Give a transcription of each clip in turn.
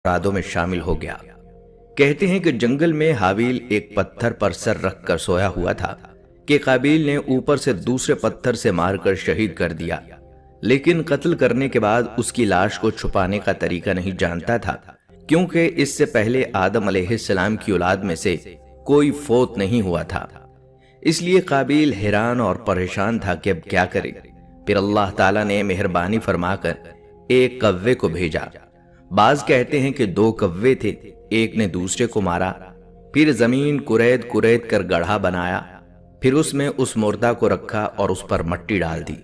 مرادوں میں شامل ہو گیا۔ کہتے ہیں کہ جنگل میں حابیل ایک پتھر پر سر رکھ کر سویا ہوا تھا کہ قابیل نے اوپر سے دوسرے پتھر سے مار کر شہید کر دیا، لیکن قتل کرنے کے بعد اس کی لاش کو چھپانے کا طریقہ نہیں جانتا تھا، کیونکہ اس سے پہلے آدم علیہ السلام کی اولاد میں سے کوئی فوت نہیں ہوا تھا۔ اس لیے قابیل حیران اور پریشان تھا کہ اب کیا کرے۔ پھر اللہ تعالیٰ نے مہربانی فرما کر ایک کوے کو بھیجا۔ بعض کہتے ہیں کہ 2 کوے تھے، ایک نے دوسرے کو مارا، پھر زمین کورید کورید کر گڑھا بنایا، پھر اس میں اس مردہ کو رکھا اور اس پر مٹی ڈال دی،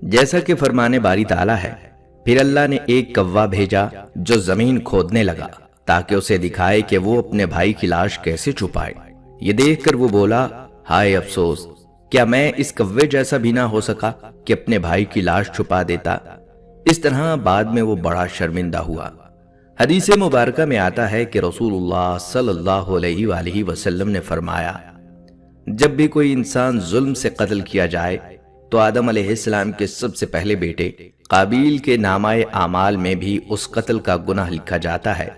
جیسا کہ فرمان باری تعالیٰ ہے۔ پھر اللہ نے ایک کوا بھیجا جو زمین کھودنے لگا تاکہ اسے دکھائے کہ وہ اپنے بھائی کی لاش کیسے چھپائے۔ یہ دیکھ کر وہ بولا، ہائے افسوس، کیا میں اس کوے جیسا بھی نہ ہو سکا کہ اپنے بھائی کی لاش چھپا دیتا۔ اس طرح بعد میں وہ بڑا شرمندہ ہوا۔ حدیث مبارکہ میں آتا ہے کہ رسول اللہ صلی اللہ علیہ وآلہ وسلم نے فرمایا، جب بھی کوئی انسان ظلم سے قتل کیا جائے تو آدم علیہ السلام کے سب سے پہلے بیٹے قابیل کے نامہ اعمال میں بھی اس قتل کا گناہ لکھا جاتا ہے،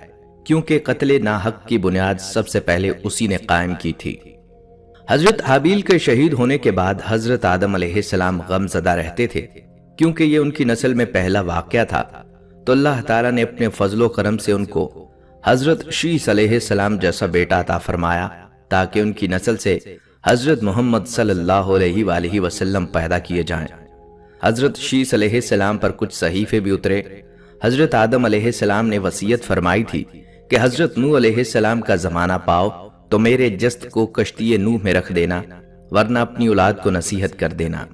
کیونکہ قتل ناحق کی بنیاد سب سے پہلے اسی نے قائم کی تھی۔ حضرت حابیل کے شہید ہونے کے بعد حضرت آدم علیہ السلام غم زدہ رہتے تھے، کیونکہ یہ ان کی نسل میں پہلا واقعہ تھا، تو اللہ تعالیٰ نے اپنے فضل و کرم سے ان کو حضرت شیس علیہ السلام جیسا بیٹا عطا فرمایا، تاکہ ان کی نسل سے حضرت محمد صلی اللہ علیہ وآلہ وسلم پیدا کیے جائیں۔ حضرت شیس علیہ السلام پر کچھ صحیفے بھی اترے۔ حضرت آدم علیہ السلام نے وصیت فرمائی تھی کہ حضرت نوح علیہ السلام کا زمانہ پاؤ تو میرے جسد کو کشتی نوح میں رکھ دینا، ورنہ اپنی اولاد کو نصیحت کر دینا۔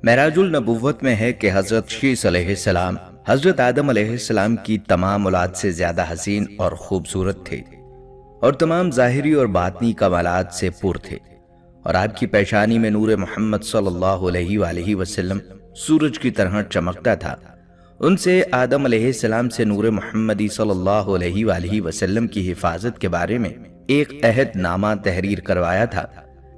معراج النبوت میں ہے کہ حضرت شیس علیہ السلام حضرت آدم علیہ السلام کی تمام اولاد سے زیادہ حسین اور خوبصورت تھے، اور تمام ظاہری اور باطنی کمالات سے پر تھے، اور آپ کی پیشانی میں نور محمد صلی اللہ علیہ وآلہ وسلم سورج کی طرح چمکتا تھا۔ ان سے آدم علیہ السلام سے نور محمدی صلی اللہ علیہ وآلہ وسلم کی حفاظت کے بارے میں ایک عہد نامہ تحریر کروایا تھا،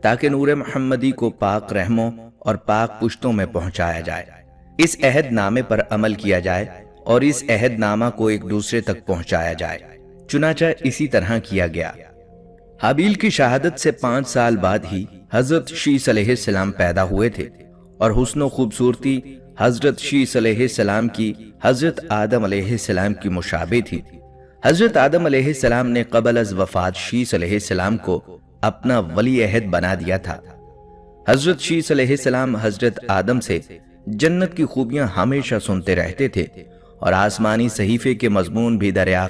تاکہ نور محمدی کو پاک رحموں اور پاک پشتوں میں پہنچایا جائے، اس عہد نامے پر عمل کیا جائے اور اس عہد نامہ کو ایک دوسرے تک پہنچایا جائے۔ چنانچہ اسی طرح کیا گیا۔ حابیل کی شہادت سے 5 سال بعد ہی حضرت شیس علیہ السلام پیدا ہوئے تھے، اور حسن و خوبصورتی حضرت شیس علیہ السلام کی حضرت آدم علیہ السلام کی مشابہ تھی۔ حضرت آدم علیہ السلام نے قبل از وفات شیس علیہ السلام کو اپنا ولی عہد بنا دیا تھا۔ حضرت شیس علیہ السلام حضرت آدم سے جنت کی خوبیاں ہمیشہ سنتے رہتے تھے، اور آسمانی صحیفے کے مضمون بھی دریافت